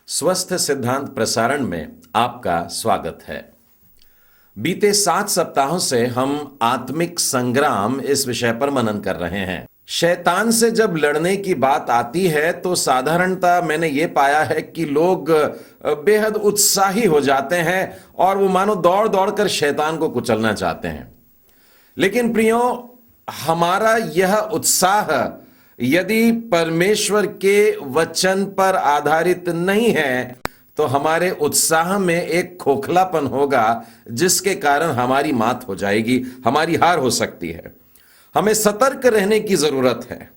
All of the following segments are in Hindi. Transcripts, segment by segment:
स्वस्थ सिद्धांत प्रसारण में आपका स्वागत है। बीते 7 सप्ताहों से हम आत्मिक संग्राम इस विषय पर मनन कर रहे हैं। शैतान से जब लड़ने की बात आती है तो साधारणतः मैंने ये पाया है कि लोग बेहद उत्साही हो जाते हैं और वो मानो दौड़ दौड़ कर शैतान को कुचलना चाहते हैं। लेकिन प्रियो, हमारा यह उत्साह यदि परमेश्वर के वचन पर आधारित नहीं है तो हमारे उत्साह में एक खोखलापन होगा, जिसके कारण हमारी मात हो जाएगी, हमारी हार हो सकती है। हमें सतर्क रहने की जरूरत है।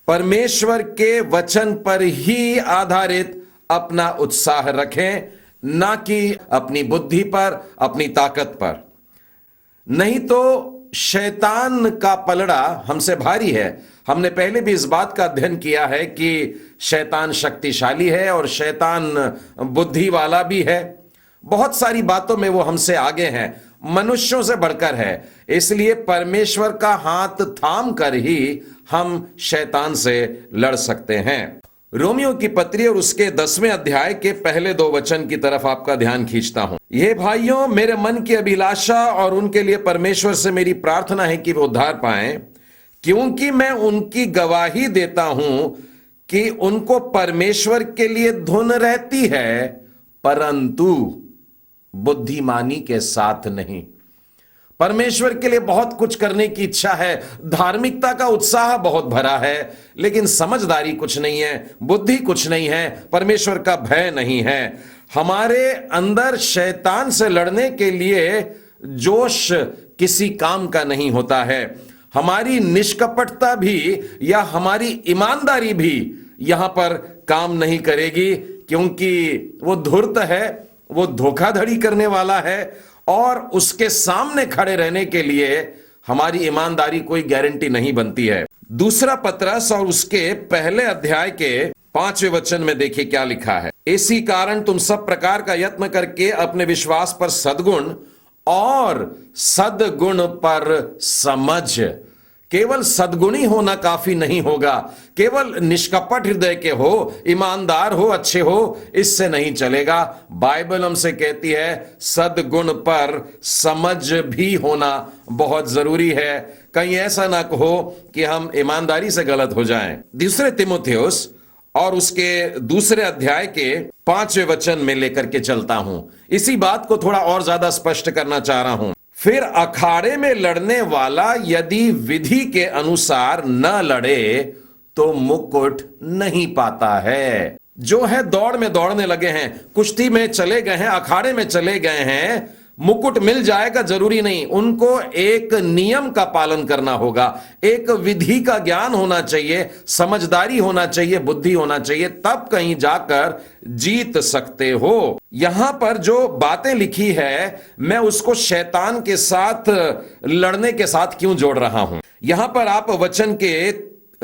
परमेश्वर के वचन पर ही आधारित अपना उत्साह रखें, ना कि अपनी बुद्धि पर, अपनी ताकत पर। नहीं तो शैतान का पलड़ा हमसे भारी है। हमने पहले भी इस बात का अध्ययन किया है कि शैतान शक्तिशाली है और शैतान बुद्धि वाला भी है। बहुत सारी बातों में वो हमसे आगे हैं, मनुष्यों से बढ़कर है। इसलिए परमेश्वर का हाथ थाम कर ही हम शैतान से लड़ सकते हैं। रोमियो की पत्री और उसके 10वें अध्याय के पहले 2 वचन की तरफ आपका ध्यान खींचता हूं। ये भाइयों, मेरे मन की अभिलाषा और उनके लिए परमेश्वर से मेरी प्रार्थना है कि वो उद्धार पाएं, क्योंकि मैं उनकी गवाही देता हूं कि उनको परमेश्वर के लिए धुन रहती है, परंतु बुद्धिमानी के साथ नहीं। परमेश्वर के लिए बहुत कुछ करने की इच्छा है, धार्मिकता का उत्साह बहुत भरा है, लेकिन समझदारी कुछ नहीं है, बुद्धि कुछ नहीं है, परमेश्वर का भय नहीं है। हमारे अंदर शैतान से लड़ने के लिए जोश किसी काम का नहीं होता है। हमारी निष्कपटता भी या हमारी ईमानदारी भी यहां पर काम नहीं करेगी, क्योंकि वो धूर्त है, वो धोखाधड़ी करने वाला है और उसके सामने खड़े रहने के लिए हमारी ईमानदारी कोई गारंटी नहीं बनती है। दूसरा पत्रस और उसके पहले अध्याय के 5वें वचन में देखिए क्या लिखा है। इसी कारण तुम सब प्रकार का यत्न करके अपने विश्वास पर सद्गुण और सद्गुण पर समझ। केवल सद्गुणी होना काफी नहीं होगा, केवल निष्कपट हृदय के हो, ईमानदार हो, अच्छे हो, इससे नहीं चलेगा। बाइबल हमसे कहती है सद्गुण पर समझ भी होना बहुत जरूरी है। कहीं ऐसा ना हो कि हम ईमानदारी से गलत हो जाएं। दूसरे तिमुथियुस और उसके दूसरे अध्याय के 5वें वचन में लेकर के चलता हूं। इसी बात को थोड़ा और ज्यादा स्पष्ट करना चाह रहा हूं। फिर अखाड़े में लड़ने वाला यदि विधि के अनुसार न लड़े तो मुकुट नहीं पाता है। जो है दौड़ में दौड़ने लगे हैं, कुश्ती में चले गए हैं, अखाड़े में चले गए हैं, मुकुट मिल जाएगा जरूरी नहीं। उनको एक नियम का पालन करना होगा, एक विधि का ज्ञान होना चाहिए, समझदारी होना चाहिए, बुद्धि होना चाहिए, तब कहीं जाकर जीत सकते हो। यहां पर जो बातें लिखी है, मैं उसको शैतान के साथ लड़ने के साथ क्यों जोड़ रहा हूं। यहां पर आप वचन के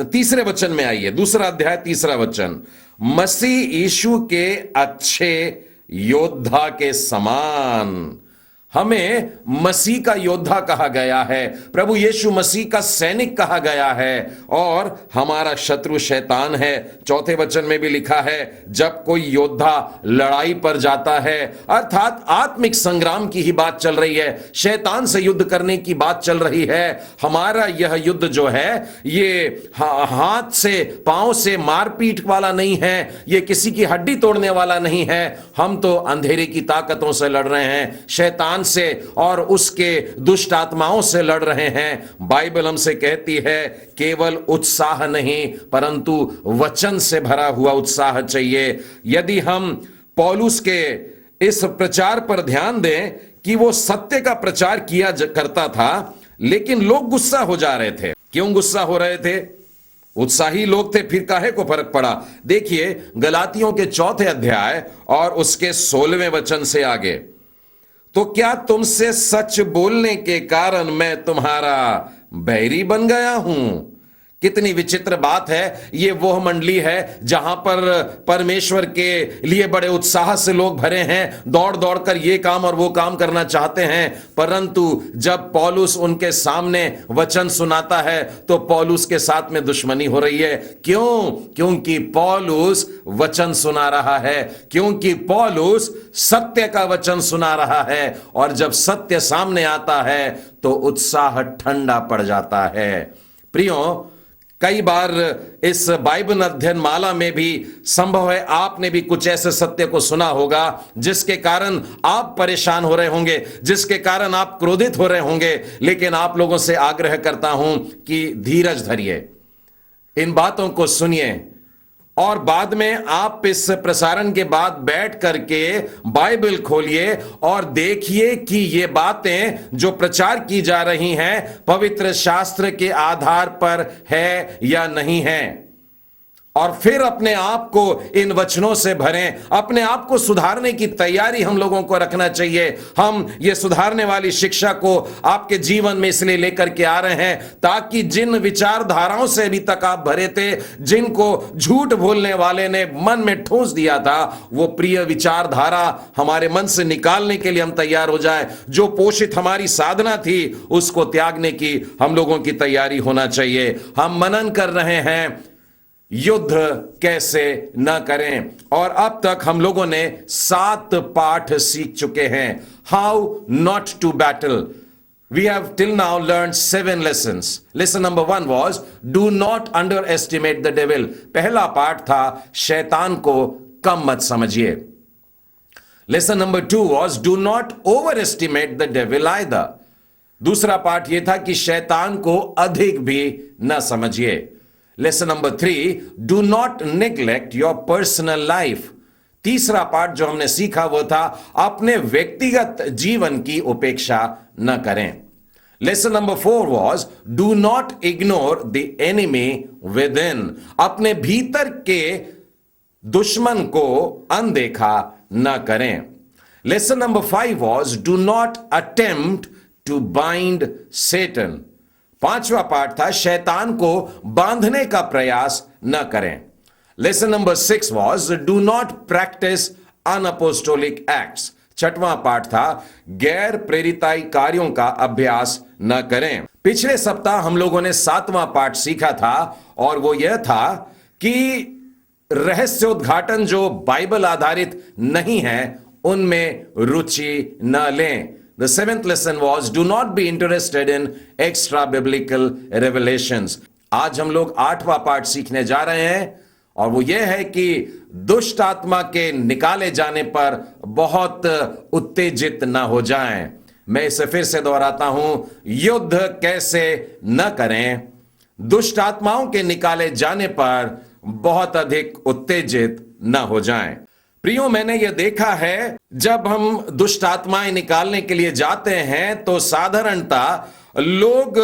3 वचन में आइए, दूसरा अध्याय 3 वचन। मसीह यीशु के अच्छे योद्धा के समान। हमें मसीह का योद्धा कहा गया है, प्रभु यीशु मसीह का सैनिक कहा गया है, और हमारा शत्रु शैतान है। 4 वचन में भी लिखा है, जब कोई योद्धा लड़ाई पर जाता है, अर्थात आत्मिक संग्राम की ही बात चल रही है, शैतान से युद्ध करने की बात चल रही है। हमारा यह युद्ध जो है, ये हाथ से पांव से मारपीट वाला नहीं है, ये किसी की हड्डी तोड़ने वाला नहीं है। हम तो अंधेरे की ताकतों से लड़ रहे हैं, शैतान से और उसके दुष्ट आत्माओं से लड़ रहे हैं। बाइबल हमसे कहती है केवल उत्साह नहीं, परंतु वचन से भरा हुआ उत्साह चाहिए। यदि हम पौलुस के इस प्रचार पर ध्यान दें कि वो सत्य का प्रचार किया करता था, लेकिन लोग गुस्सा हो जा रहे थे। क्यों गुस्सा हो रहे थे? उत्साही लोग थे, फिर काहे को फर्क पड़ा। देखिए गलातियों के 4 अध्याय और उसके 16वें वचन से आगे। तो क्या तुमसे सच बोलने के कारण मैं तुम्हारा बैरी बन गया हूं? कितनी विचित्र बात है। ये वो मंडली है जहां पर परमेश्वर के लिए बड़े उत्साह से लोग भरे हैं, दौड़ दौड़ कर ये काम और वो काम करना चाहते हैं, परंतु जब पौलुस उनके सामने वचन सुनाता है तो पौलुस के साथ में दुश्मनी हो रही है। क्यों? क्योंकि पौलुस वचन सुना रहा है, क्योंकि पौलुस सत्य का वचन सुना रहा है, और जब सत्य सामने आता है तो उत्साह ठंडा पड़ जाता है। प्रियो, कई बार इस बाइबल अध्ययन माला में भी संभव है आपने भी कुछ ऐसे सत्य को सुना होगा जिसके कारण आप परेशान हो रहे होंगे, जिसके कारण आप क्रोधित हो रहे होंगे, लेकिन आप लोगों से आग्रह करता हूं कि धीरज धरिए, इन बातों को सुनिए, और बाद में आप इस प्रसारण के बाद बैठ करके बाइबल खोलिए और देखिए कि ये बातें जो प्रचार की जा रही हैं पवित्र शास्त्र के आधार पर है या नहीं है, और फिर अपने आप को इन वचनों से भरें। अपने आप को सुधारने की तैयारी हम लोगों को रखना चाहिए। हम ये सुधारने वाली शिक्षा को आपके जीवन में इसलिए लेकर के आ रहे हैं ताकि जिन विचारधाराओं से अभी तक आप भरे थे, जिनको झूठ बोलने वाले ने मन में ठूंस दिया था, वो प्रिय विचारधारा हमारे मन से निकालने के लिए हम तैयार हो जाए। जो पोषित हमारी साधना थी उसको त्यागने की हम लोगों की तैयारी होना चाहिए। हम मनन कर रहे हैं युद्ध कैसे न करें, और अब तक हम लोगों ने 7 पाठ सीख चुके हैं। How not to battle, we have till now learn 7 lessons. Lesson number 1 was do not underestimate the devil. पहला पाठ था शैतान को कम मत समझिए। Lesson number 2 was do not overestimate the devil either. दूसरा पाठ यह था कि शैतान को अधिक भी न समझिए। Lesson number 3, do not neglect your personal life. तीसरा पाठ जो हमने सीखा वो था अपने व्यक्तिगत जीवन की उपेक्षा न करें। Lesson number 4 was do not ignore the enemy within. अपने भीतर के दुश्मन को अनदेखा न करें। Lesson number 5 was do not attempt to bind Satan. 5वां पाठ था शैतान को बांधने का प्रयास न करें। Lesson number 6 was do not practice unapostolic acts. 6वां पाठ था गैर प्रेरिताई कार्यों का अभ्यास न करें। पिछले सप्ताह हम लोगों ने 7वां पाठ सीखा था, और वो यह था कि रहस्य उद्घाटन जो बाइबल आधारित नहीं है उनमें रुचि न लें। The 7th lesson was do not be interested in extra biblical revelations. आज हम लोग 8वां पाठ सीखने जा रहे हैं, और वो ये है कि दुष्ट आत्मा के निकाले जाने पर बहुत उत्तेजित न हो जाएं। मैं इसे फिर से दोहराता हूं, युद्ध कैसे न करें, दुष्ट आत्माओं के निकाले जाने पर बहुत अधिक उत्तेजित न हो जाएं। प्रियो, मैंने यह देखा है जब हम दुष्ट आत्माएं निकालने के लिए जाते हैं तो साधारणता लोग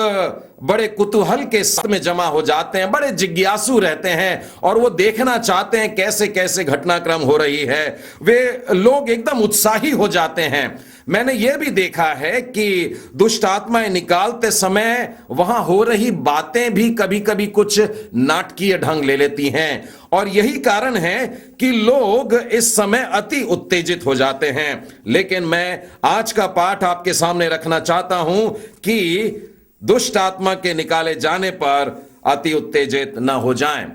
बड़े कुतूहल के साथ में जमा हो जाते हैं, बड़े जिज्ञासु रहते हैं, और वो देखना चाहते हैं कैसे कैसे घटनाक्रम हो रही है। वे लोग एकदम उत्साही हो जाते हैं। मैंने यह भी देखा है कि दुष्ट आत्माएं निकालते समय वहां हो रही बातें भी कभी कभी कुछ नाटकीय ढंग ले लेती हैं, और यही कारण है कि लोग इस समय अति उत्तेजित हो जाते हैं। लेकिन मैं आज का पाठ आपके सामने रखना चाहता हूं कि दुष्ट आत्मा के निकाले जाने पर अति उत्तेजित न हो जाएं।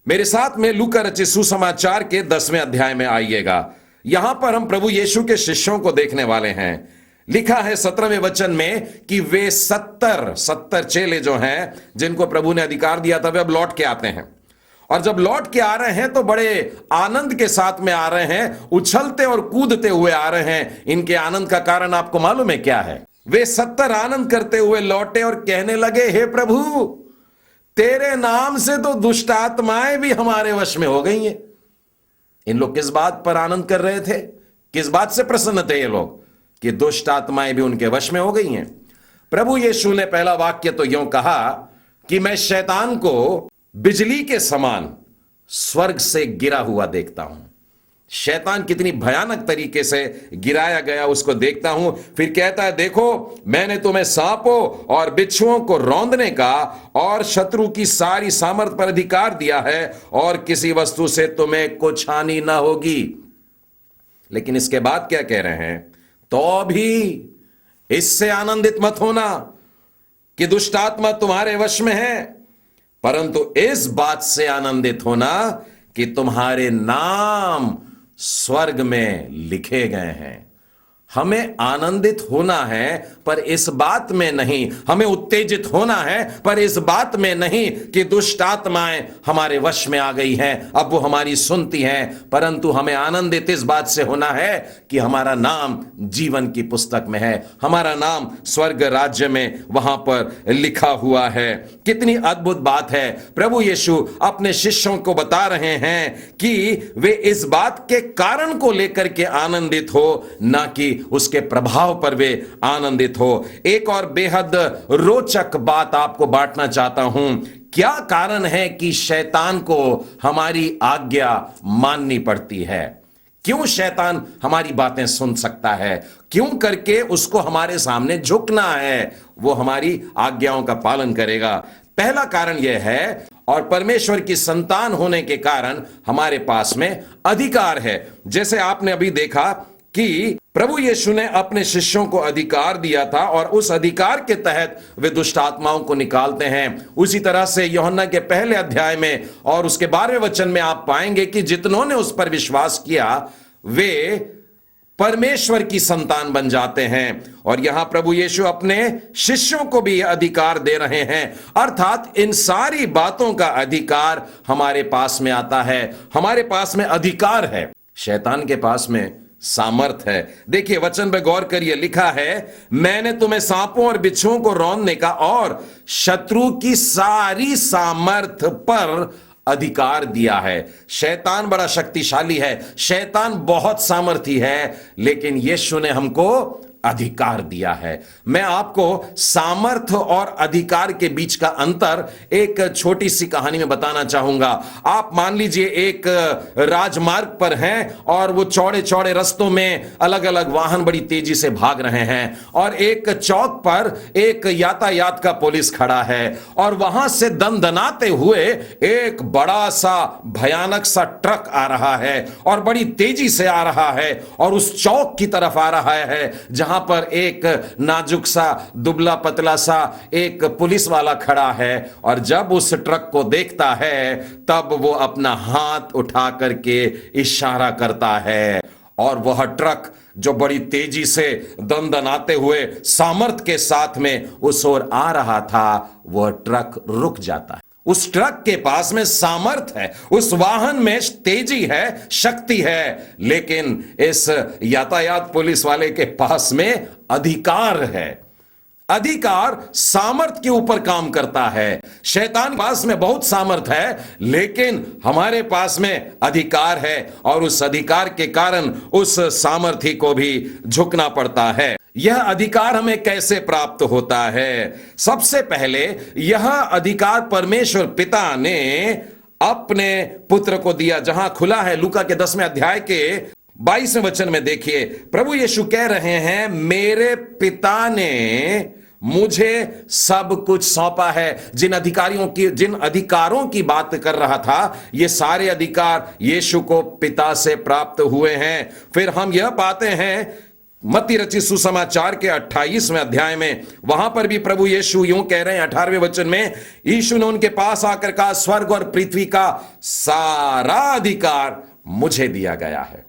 मेरे साथ में लूका रचित सुसमाचार के 10वें अध्याय में आइएगा। यहां पर हम प्रभु यीशु के शिष्यों को देखने वाले हैं। लिखा है 17वें वचन में कि वे 70 चेले जो हैं जिनको प्रभु ने अधिकार दिया था वे अब लौट के आते हैं, और जब लौट के आ रहे हैं तो बड़े आनंद के साथ में आ रहे हैं, उछलते और कूदते हुए आ रहे हैं। इनके आनंद का कारण आपको मालूम है क्या है? वे 70 आनंद करते हुए लौटे और कहने लगे, हे प्रभु, तेरे नाम से तो दुष्ट आत्माएं भी हमारे वश में हो गई हैं। इन लोग किस बात पर आनंद कर रहे थे? किस बात से प्रसन्न थे ये लोग? कि दुष्ट आत्माएं भी उनके वश में हो गई हैं। प्रभु यीशु ने पहला वाक्य तो यूं कहा कि मैं शैतान को बिजली के समान स्वर्ग से गिरा हुआ देखता हूं। शैतान कितनी भयानक तरीके से गिराया गया उसको देखता हूं। फिर कहता है, देखो मैंने तुम्हें सांपों और बिच्छुओं को रौंदने का और शत्रु की सारी सामर्थ पर अधिकार दिया है और किसी वस्तु से तुम्हें कुछ हानि ना होगी। लेकिन इसके बाद क्या कह रहे हैं? तो भी इससे आनंदित मत होना कि दुष्ट आत्मा तुम्हारे वश में है, परंतु इस बात से आनंदित होना कि तुम्हारे नाम स्वर्ग में लिखे गए हैं। हमें आनंदित होना है पर इस बात में नहीं, हमें उत्तेजित होना है पर इस बात में नहीं कि दुष्ट आत्माएं हमारे वश में आ गई हैं, अब वो हमारी सुनती हैं, परंतु हमें आनंदित इस बात से होना है कि हमारा नाम जीवन की पुस्तक में है, हमारा नाम स्वर्ग राज्य में वहां पर लिखा हुआ है। कितनी अद्भुत बात है। प्रभु यीशु अपने शिष्यों को बता रहे हैं कि वे इस बात के कारण को लेकर के आनंदित हो, ना कि उसके प्रभाव पर वे आनंदित हो। एक और बेहद रोचक बात आपको बांटना चाहता हूं। क्या कारण है कि शैतान को हमारी आज्ञा माननी पड़ती है? क्यों शैतान हमारी बातें सुन सकता है? क्यों करके उसको हमारे सामने झुकना है? वो हमारी आज्ञाओं का पालन करेगा। पहला कारण यह है, और परमेश्वर की संतान होने के कारण हमारे पास में अधिकार है। जैसे आपने अभी देखा कि प्रभु यीशु ने अपने शिष्यों को अधिकार दिया था और उस अधिकार के तहत वे दुष्ट आत्माओं को निकालते हैं। उसी तरह से यूहन्ना के पहले अध्याय में और उसके 12वें वचन में आप पाएंगे कि जितनों ने उस पर विश्वास किया वे परमेश्वर की संतान बन जाते हैं। और यहां प्रभु यीशु अपने शिष्यों को भी यह अधिकार दे रहे हैं, अर्थात इन सारी बातों का अधिकार हमारे पास में आता है। हमारे पास में अधिकार है, शैतान के पास में सामर्थ है। देखिए वचन पे गौर करिए, लिखा है, मैंने तुम्हें सांपों और बिच्छुओं को रौंदने का और शत्रु की सारी सामर्थ पर अधिकार दिया है। शैतान बड़ा शक्तिशाली है, शैतान बहुत सामर्थी है, लेकिन यीशु ने हमको अधिकार दिया है। मैं आपको सामर्थ और अधिकार के बीच का अंतर एक छोटी सी कहानी में बताना चाहूंगा। आप मान लीजिए एक राजमार्ग पर हैं और वो चौड़े चौड़े रास्तों में अलग अलग वाहन बड़ी तेजी से भाग रहे हैं और एक चौक पर एक यातायात का पुलिस खड़ा है और वहां से दनदनाते हुए एक बड़ा सा भयानक सा ट्रक आ रहा है और बड़ी तेजी से आ रहा है और उस चौक की तरफ आ रहा है जहां पर एक नाजुक सा दुबला पतला सा एक पुलिस वाला खड़ा है। और जब उस ट्रक को देखता है तब वो अपना हाथ उठा करके इशारा करता है और वह ट्रक जो बड़ी तेजी से दनदनाते हुए सामर्थ के साथ में उस ओर आ रहा था, वह ट्रक रुक जाता है। उस ट्रक के पास में सामर्थ है, उस वाहन में तेजी है, शक्ति है, लेकिन इस यातायात पुलिस वाले के पास में अधिकार है। अधिकार सामर्थ के ऊपर काम करता है। शैतान के पास में बहुत सामर्थ है, लेकिन हमारे पास में अधिकार है और उस अधिकार के कारण उस सामर्थी को भी झुकना पड़ता है। यह अधिकार हमें कैसे प्राप्त होता है? सबसे पहले यह अधिकार परमेश्वर पिता ने अपने पुत्र को दिया, जहां खुला है लूका के 10वें अध्याय के 22वें वचन में। देखिए प्रभु यीशु कह रहे हैं, मेरे पिता ने मुझे सब कुछ सौंपा है। जिन अधिकारों की बात कर रहा था, ये सारे अधिकार यीशु को पिता से प्राप्त हुए हैं। फिर हम यह पाते हैं मत्ती रचित सुसमाचार के 28वें अध्याय में, वहां पर भी प्रभु यीशु यूं कह रहे हैं 18वें वचन में, यीशु ने उनके पास आकर कहा, स्वर्ग और पृथ्वी का सारा अधिकार मुझे दिया गया है।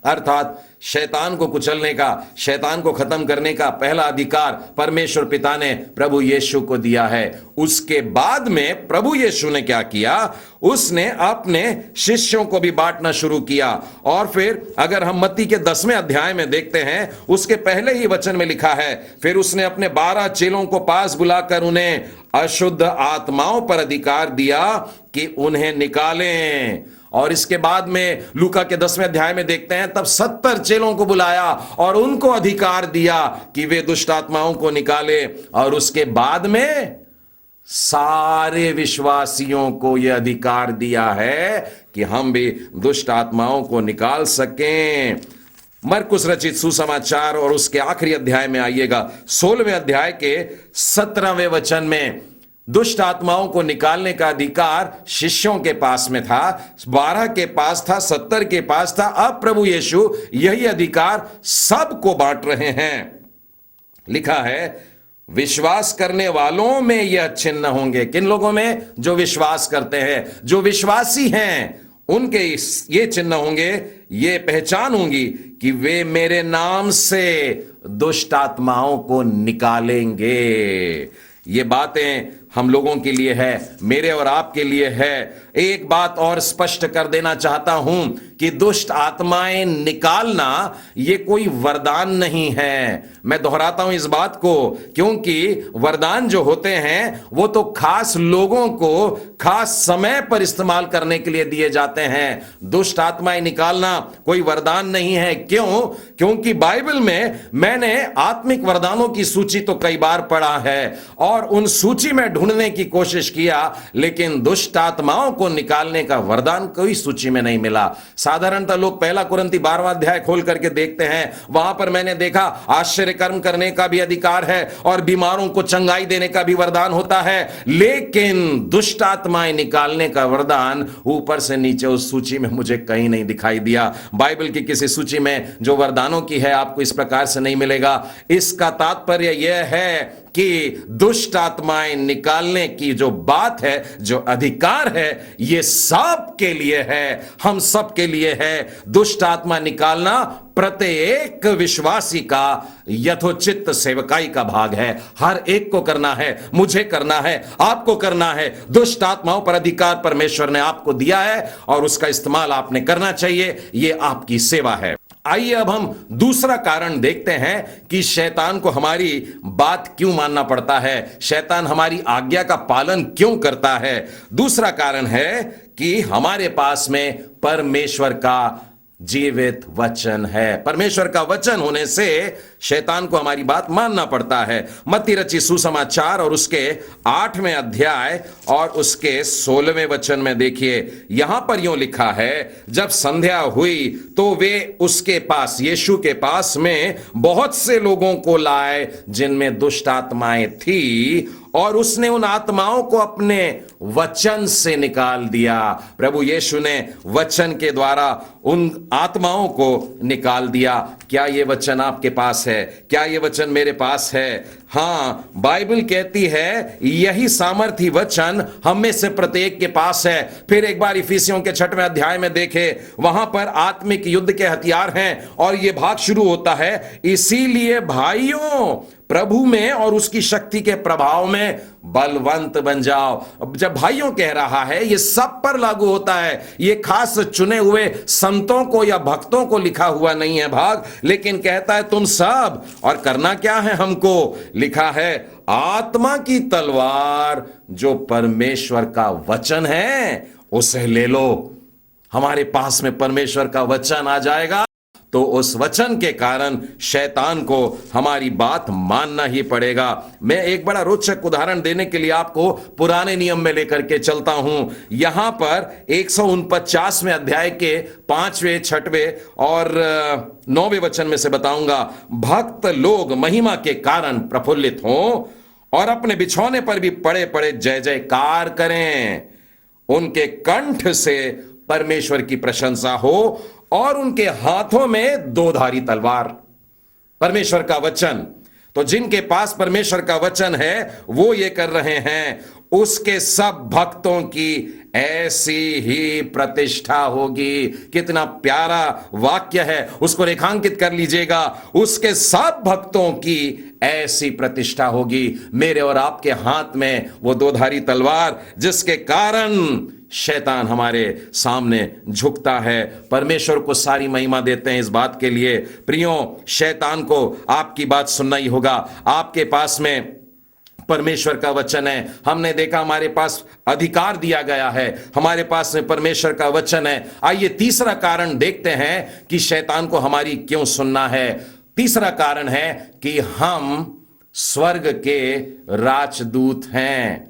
अर्थात शैतान को कुचलने का, शैतान को खत्म करने का पहला अधिकार परमेश्वर पिता ने प्रभु यीशु को दिया है। उसके बाद में प्रभु यीशु ने क्या किया? उसने अपने शिष्यों को भी बांटना शुरू किया। और फिर अगर हम मत्ती के 10वें अध्याय में देखते हैं, उसके पहले ही वचन में लिखा है, फिर उसने अपने 12 चेलों को पास बुलाकर उन्हें अशुद्ध आत्माओं पर अधिकार दिया कि उन्हें निकालें। और इसके बाद में लूका के 10वें अध्याय में देखते हैं, तब 70 चेलों को बुलाया और उनको अधिकार दिया कि वे दुष्ट आत्माओं को निकाले। और उसके बाद में सारे विश्वासियों को यह अधिकार दिया है कि हम भी दुष्ट आत्माओं को निकाल सकें। मरकुस रचित सुसमाचार और उसके आखिरी अध्याय में आइएगा, 16वें अध्याय के 17वें वचन में दुष्ट आत्माओं को निकालने का अधिकार शिष्यों के पास में था, 12 के पास था, 70 के पास था। अब प्रभु यीशु यही अधिकार सबको बांट रहे हैं। लिखा है, विश्वास करने वालों में यह चिन्ह होंगे। किन लोगों में? जो विश्वास करते हैं, जो विश्वासी हैं, उनके ये चिन्ह होंगे, ये पहचान होगी कि वे मेरे नाम से दुष्ट आत्माओं को निकालेंगे। ये बातें हम लोगों के लिए है, मेरे और आपके लिए है। एक बात और स्पष्ट कर देना चाहता हूं कि दुष्ट आत्माएं निकालना ये कोई वरदान नहीं है। मैं दोहराता हूं इस बात को, क्योंकि वरदान जो होते हैं वो तो खास लोगों को खास समय पर इस्तेमाल करने के लिए दिए जाते हैं। दुष्ट आत्माएं निकालना कोई वरदान नहीं है। क्यों? क्योंकि बाइबल में मैंने आत्मिक वरदानों की सूची तो कई बार पढ़ा है और उन सूची में ढूंढने की कोशिश किया, लेकिन दुष्ट आत्माओं को निकालने का वरदान कोई सूची में नहीं मिला। साधारणतः लोग 1 कुरिन्ती 12वां अध्याय खोल करके देखते हैं, वहां पर मैंने देखा आश्चर्य कर्म करने का भी अधिकार है और बीमारों को चंगाई देने का भी वरदान होता है, लेकिन दुष्ट आत्माएं निकालने का वरदान ऊपर से नीचे उस सूची में मुझे कहीं नहीं दिखाई दिया। बाइबल की किसी सूची में जो वरदानों की है आपको इस प्रकार से नहीं मिलेगा। इसका तात्पर्य यह है कि दुष्ट आत्माएं निकालने की जो बात है, जो अधिकार है, ये सब के लिए है, हम सब के लिए है। दुष्ट आत्मा निकालना प्रत्येक विश्वासी का यथोचित सेवकाई का भाग है। हर एक को करना है, मुझे करना है, आपको करना है। दुष्ट आत्माओं पर अधिकार परमेश्वर ने आपको दिया है और उसका इस्तेमाल आपने करना चाहिए। यह आपकी सेवा है। आइए अब हम दूसरा कारण देखते हैं कि शैतान को हमारी बात क्यों मानना पड़ता है, शैतान हमारी आज्ञा का पालन क्यों करता है। दूसरा कारण है कि हमारे पास में परमेश्वर का जीवित वचन है। परमेश्वर का वचन होने से शैतान को हमारी बात मानना पड़ता है। मत्ती रचित सुसमाचार और उसके 8वें अध्याय और उसके 16वें वचन में देखिए, यहां पर यूं लिखा है, जब संध्या हुई तो वे उसके पास, यीशु के पास में बहुत से लोगों को लाए जिनमें दुष्ट आत्माएं थी, और उसने उन आत्माओं को अपने वचन से निकाल दिया। प्रभु यीशु ने वचन के द्वारा उन आत्माओं को निकाल दिया। क्या यह वचन आपके पास है? क्या यह वचन मेरे पास है? हां, बाइबल कहती है यही सामर्थी वचन हम में से प्रत्येक के पास है। फिर एक बार इफिसियों के 6वें अध्याय में देखे, वहां पर आत्मिक युद्ध के हथियार हैं और यह भाग शुरू होता है, इसीलिए भाइयों प्रभु में और उसकी शक्ति के प्रभाव में बलवंत बन जाओ। जब भाइयों कह रहा है, यह सब पर लागू होता है। यह खास चुने हुए संतों को या भक्तों को लिखा हुआ नहीं है भाग, लेकिन कहता है तुम सब। और करना क्या है हमको? लिखा है आत्मा की तलवार जो परमेश्वर का वचन है उसे ले लो। हमारे पास में परमेश्वर का वचन आ जाएगा तो उस वचन के कारण शैतान को हमारी बात मानना ही पड़ेगा। मैं एक बड़ा रोचक उदाहरण देने के लिए आपको पुराने नियम में लेकर के चलता हूं। यहां पर 149वें अध्याय के 5वें, 6वें और 9वें वचन में से बताऊंगा, भक्त लोग महिमा के कारण प्रफुल्लित हों और अपने बिछौने पर भी पड़े पड़े जय जयकार करें। उनके कंठ से परमेश्वर की प्रशंसा हो और उनके हाथों में दोधारी तलवार, परमेश्वर का वचन। तो जिनके पास परमेश्वर का वचन है वो ये कर रहे हैं, उसके सब भक्तों की ऐसी ही प्रतिष्ठा होगी। कितना प्यारा वाक्य है, उसको रेखांकित कर लीजिएगा। उसके सब भक्तों की ऐसी प्रतिष्ठा होगी। मेरे और आपके हाथ में वो दोधारी तलवार, जिसके कारण शैतान हमारे सामने झुकता है। परमेश्वर को सारी महिमा देते हैं इस बात के लिए। प्रियो, शैतान को आपकी बात सुनना ही होगा। आपके पास में परमेश्वर का वचन है। हमने देखा हमारे पास अधिकार दिया गया है, हमारे पास में परमेश्वर का वचन है। आइए तीसरा कारण देखते हैं कि शैतान को हमारी क्यों सुनना है। तीसरा कारण है कि हम स्वर्ग के राजदूत हैं।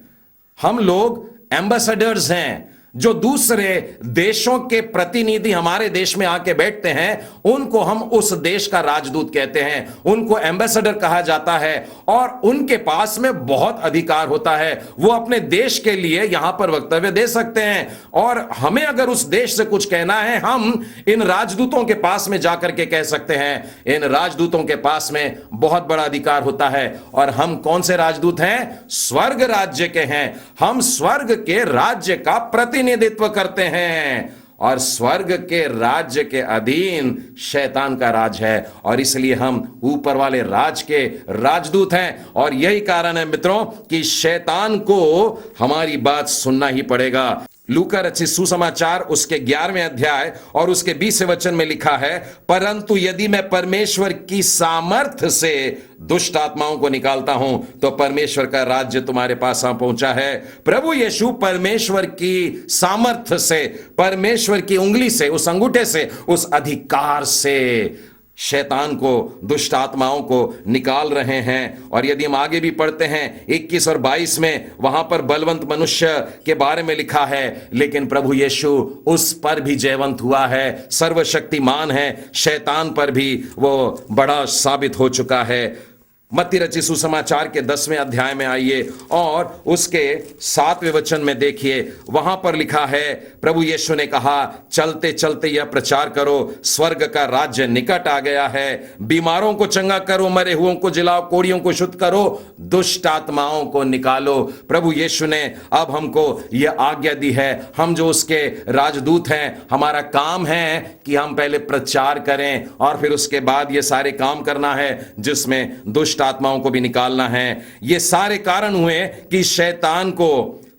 हम लोग एम्बेसडर्स हैं। जो दूसरे देशों के प्रतिनिधि हमारे देश में आके बैठते हैं, उनको हम उस देश का राजदूत कहते हैं, उनको एम्बेसडर कहा जाता है। और उनके पास में बहुत अधिकार होता है, वो अपने देश के लिए यहां पर वक्तव्य दे सकते हैं। और हमें अगर उस देश से कुछ कहना है, हम इन राजदूतों के पास में जाकर के कह सकते हैं। इन राजदूतों के पास में बहुत बड़ा अधिकार होता है। और हम कौन से राजदूत हैं? स्वर्ग राज्य के हैं। हम स्वर्ग के राज्य का प्रतिनिधित्व करते हैं, और स्वर्ग के राज्य के अधीन शैतान का राज है, और इसलिए हम ऊपर वाले राज के राजदूत हैं। और यही कारण है मित्रों कि शैतान को हमारी बात सुनना ही पड़ेगा। लूका रचित सुसमाचार उसके 11वें अध्याय और उसके 20वें वचन में लिखा है, परंतु यदि मैं परमेश्वर की सामर्थ्य से दुष्ट आत्माओं को निकालता हूं तो परमेश्वर का राज्य तुम्हारे पास आ पहुंचा है। प्रभु यीशु परमेश्वर की सामर्थ्य से, परमेश्वर की उंगली से, उस अंगूठे से, उस अधिकार से शैतान को, दुष्ट आत्माओं को निकाल रहे हैं। और यदि हम आगे भी पढ़ते हैं 21 और 22 में, वहां पर बलवंत मनुष्य के बारे में लिखा है, लेकिन प्रभु यीशु उस पर भी जयवंत हुआ है, सर्वशक्तिमान है, शैतान पर भी वो बड़ा साबित हो चुका है। मत्ती रचित सुसमाचार के 10वें अध्याय में आइए और उसके 7वें वचन में देखिए, वहां पर लिखा है, प्रभु यीशु ने कहा, चलते चलते यह प्रचार करो, स्वर्ग का राज्य निकट आ गया है। बीमारों को चंगा करो, मरे हुओं को जिलाओ, कोढ़ियों को शुद्ध करो, दुष्ट आत्माओं को निकालो। प्रभु यीशु ने अब हमको यह आज्ञा दी है। हम जो उसके राजदूत हैं, हमारा काम है कि हम पहले प्रचार करें और फिर उसके बाद ये सारे काम करना है, जिसमें दुष्ट आत्माओं को भी निकालना है। ये सारे कारण हुए कि शैतान को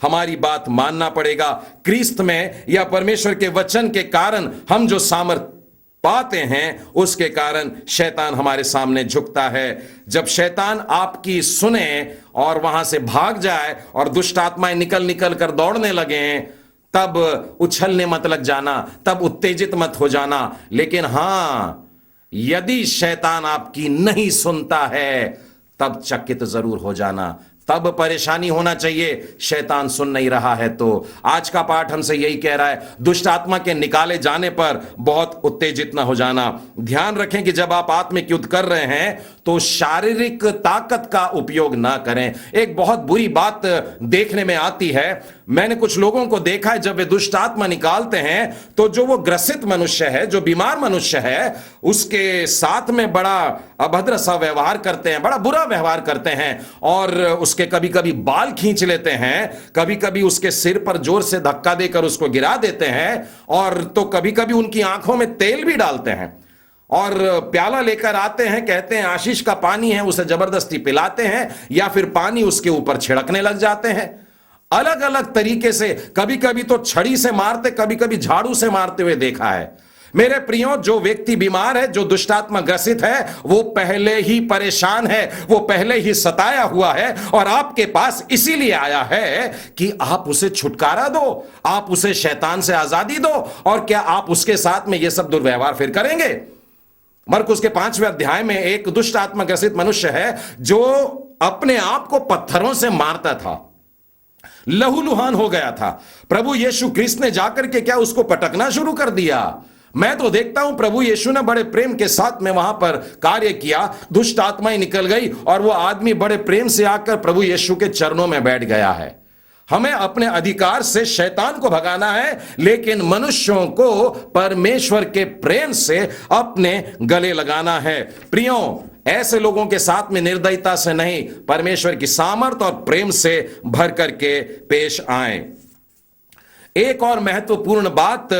हमारी बात मानना पड़ेगा। क्रिस्त में या परमेश्वर के वचन के कारण हम जो सामर्थ पाते हैं, उसके कारण शैतान हमारे सामने झुकता है। जब शैतान आपकी सुने और वहां से भाग जाए और दुष्ट आत्माएं निकल निकल कर दौड़ने लगे, तब उछलने मत लग जाना, तब उत्तेजित मत हो जाना। लेकिन हां, यदि शैतान आपकी नहीं सुनता है, तब चकित जरूर हो जाना, तब परेशानी होना चाहिए। शैतान सुन नहीं रहा है तो आज का पाठ हमसे यही कह रहा है, दुष्ट आत्मा के निकाले जाने पर बहुत उत्तेजित ना हो जाना। ध्यान रखें कि जब आप आत्मिक युद्ध कर रहे हैं तो शारीरिक ताकत का उपयोग ना करें। एक बहुत बुरी बात देखने में आती है, मैंने कुछ लोगों को देखा है, जब वे दुष्ट आत्मा निकालते हैं तो जो वो ग्रसित मनुष्य है, जो बीमार मनुष्य है, उसके साथ में बड़ा अभद्र सा व्यवहार करते हैं, बड़ा बुरा व्यवहार करते हैं, और उसके कभी कभी बाल खींच लेते हैं, कभी कभी उसके सिर पर जोर से धक्का देकर उसको गिरा देते हैं, और तो कभी कभी उनकी आंखों में तेल भी डालते हैं, और प्याला लेकर आते हैं, कहते हैं आशीष का पानी है, उसे जबरदस्ती पिलाते हैं, या फिर पानी उसके ऊपर छिड़कने लग जाते हैं। अलग अलग तरीके से, कभी कभी तो छड़ी से मारते, कभी कभी झाड़ू से मारते हुए देखा है। मेरे प्रियो, जो व्यक्ति बीमार है, जो दुष्टात्मा ग्रसित है, वो पहले ही परेशान है, वो पहले ही सताया हुआ है, और आपके पास इसीलिए आया है कि आप उसे छुटकारा दो, आप उसे शैतान से आजादी दो। और क्या आप उसके साथ में ये सब दुर्व्यवहार फिर करेंगे? मरकुस के 5वें अध्याय में एक दुष्ट आत्मा ग्रसित मनुष्य है जो अपने आप को पत्थरों से मारता था, लहूलुहान हो गया था। प्रभु यीशु ख्रिस्त ने जाकर के क्या उसको पटकना शुरू कर दिया? मैं तो देखता हूं प्रभु यीशु ने बड़े प्रेम के साथ में वहां पर कार्य किया, दुष्ट आत्माएं निकल गई और वो आदमी बड़े प्रेम से आकर प्रभु यीशु के चरणों में बैठ गया है। हमें अपने अधिकार से शैतान को भगाना है, लेकिन मनुष्यों को परमेश्वर के प्रेम से अपने गले लगाना है। प्रियो, ऐसे लोगों के साथ में निर्दयता से नहीं, परमेश्वर की सामर्थ और प्रेम से भर करके पेश आए। एक और महत्वपूर्ण बात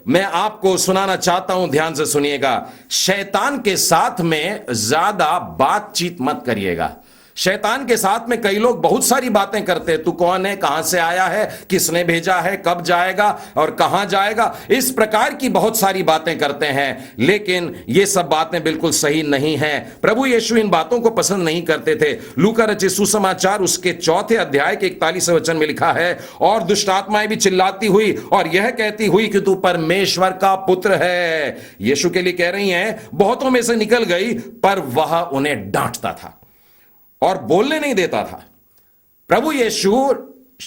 मैं आपको सुनाना चाहता हूं, ध्यान से सुनिएगा। शैतान के साथ में ज्यादा बातचीत मत करिएगा। शैतान के साथ में कई लोग बहुत सारी बातें करते हैं, तू कौन है, कहां से आया है, किसने भेजा है, कब जाएगा और कहां जाएगा, इस प्रकार की बहुत सारी बातें करते हैं। लेकिन ये सब बातें बिल्कुल सही नहीं है। प्रभु यीशु इन बातों को पसंद नहीं करते थे। लूका रचित सुसमाचार उसके 4 अध्याय के 41वें वचन में लिखा है, और दुष्ट आत्माएं भी चिल्लाती हुई और यह कहती हुई कि तू परमेश्वर का पुत्र है। यीशु के लिए कह रही हैं, बहुतों में से निकल गई, पर वह उन्हें डांटता था और बोलने नहीं देता था। प्रभु यीशु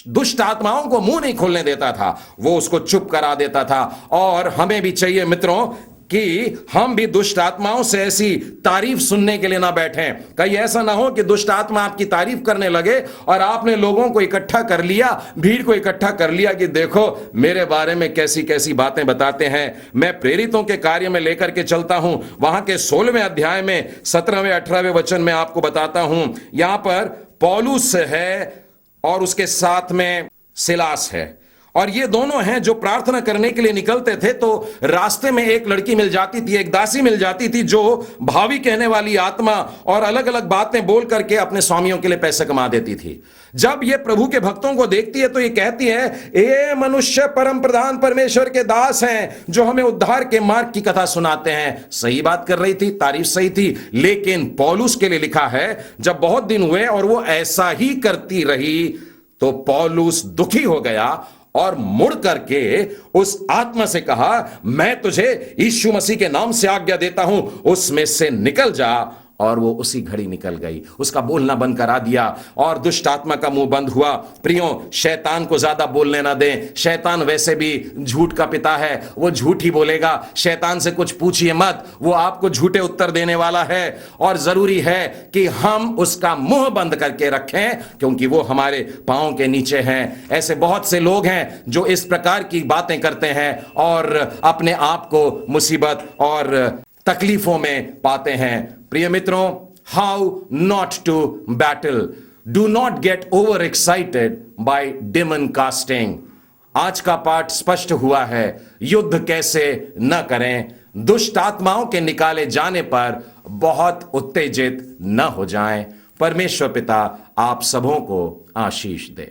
दुष्ट आत्माओं को मुंह नहीं खोलने देता था, वो उसको चुप करा देता था। और हमें भी चाहिए मित्रों कि हम भी दुष्ट आत्माओं से ऐसी तारीफ सुनने के लिए ना बैठें। कहीं ऐसा ना हो कि दुष्ट आत्मा आपकी तारीफ करने लगे और आपने लोगों को इकट्ठा कर लिया, भीड़ को इकट्ठा कर लिया कि देखो मेरे बारे में कैसी कैसी बातें बताते हैं। मैं प्रेरितों के कार्य में लेकर के चलता हूं, वहां के 16वें अध्याय में 17वें 18वें वचन में आपको बताता हूं। यहां पर पौलुस है और उसके साथ में सिलास है, और ये दोनों हैं जो प्रार्थना करने के लिए निकलते थे। तो रास्ते में एक लड़की मिल जाती थी, एक दासी मिल जाती थी, जो भावी कहने वाली आत्मा और अलग अलग बातें बोल करके अपने स्वामियों के लिए पैसे कमा देती थी। जब ये प्रभु के भक्तों को देखती है तो ये कहती है, ये मनुष्य परम प्रधान परमेश्वर के दास हैं जो हमें उद्धार के मार्ग की कथा सुनाते हैं। सही बात कर रही थी, तारीफ सही थी, लेकिन पौलुस के लिए लिखा है जब बहुत दिन हुए और वो ऐसा ही करती रही तो पौलुस दुखी हो गया और मुड़ करके उस आत्मा से कहा, मैं तुझे यीशु मसीह के नाम से आज्ञा देता हूं, उसमें से निकल जा। और वो उसी घड़ी निकल गई, उसका बोलना बंद करा दिया और दुष्ट आत्मा का मुंह बंद हुआ। प्रियो, शैतान को ज्यादा बोलने ना दें। शैतान वैसे भी झूठ का पिता है, वो झूठ ही बोलेगा। शैतान से कुछ पूछिए मत, वो आपको झूठे उत्तर देने वाला है। और जरूरी है कि हम उसका मुंह बंद करके रखें, क्योंकि वो हमारे पांव के नीचे हैं। ऐसे बहुत से लोग हैं जो इस प्रकार की बातें करते हैं और अपने आप को मुसीबत और तकलीफों में पाते हैं। प्रिय मित्रों, how not to battle, do not get over excited by demon casting. आज का पाठ स्पष्ट हुआ है, युद्ध कैसे न करें। दुष्ट आत्माओं के निकाले जाने पर बहुत उत्तेजित न हो जाएं। परमेश्वर पिता आप सबों को आशीष दे।